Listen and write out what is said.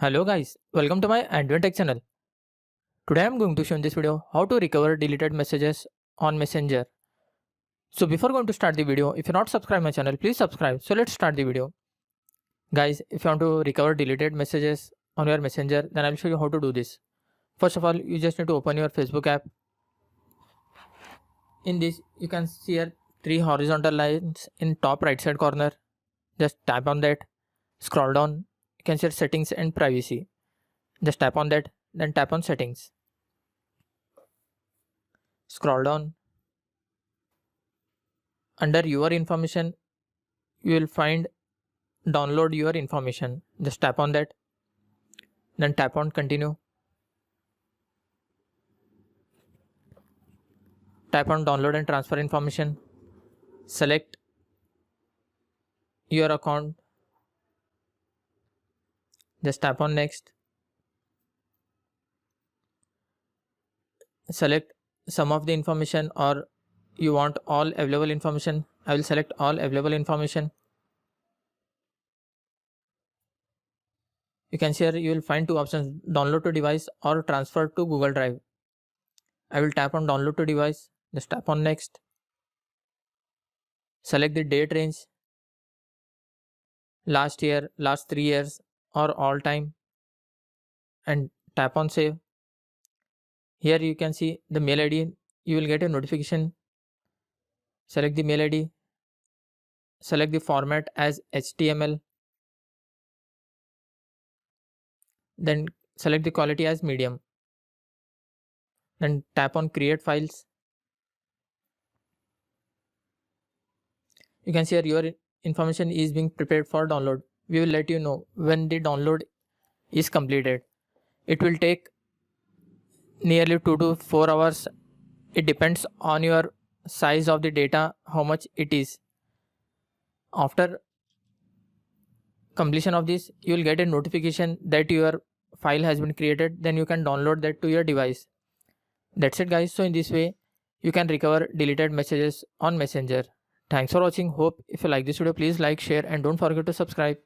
Hello guys, welcome to my AndWin Tech channel. Today I am going to show in this video how to recover deleted messages on Messenger. So before going to start the video, if you're not subscribed my channel, please subscribe. So let's start the video. Guys, if you want to recover deleted messages on your Messenger, then I'll show you how to do this. First of all, you just need to open your Facebook app. In this, you can see here 3 horizontal lines in top right side corner. Just tap on that, scroll down, you can see settings and privacy. Just tap on that, then tap on settings. Scroll down. Under your information, you will find download your information. Just tap on that, then tap on continue. Tap on download and transfer information. Select your account. Just tap on next. Select some of the information or you want all available information. I will select all available information. You can see here you will find 2 options, download to device or transfer to Google Drive. I will tap on download to device. Just tap on next. Select the date range, last year, last 3 years or all time, and tap on save. Here you can see the mail ID. You will get a notification. Select the mail ID. Select the format as HTML. Then select the quality as medium. Then tap on create files. You can see here your information is being prepared for download. We will let you know when the download is completed. It will take nearly 2 to 4 hours. It depends on your size of the data, how much it is. After completion of this, you will get a notification that your file has been created. Then you can download that to your device. That's it guys. So in this way, you can recover deleted messages on Messenger. Thanks for watching. Hope if you like this video, please like, share and don't forget to subscribe.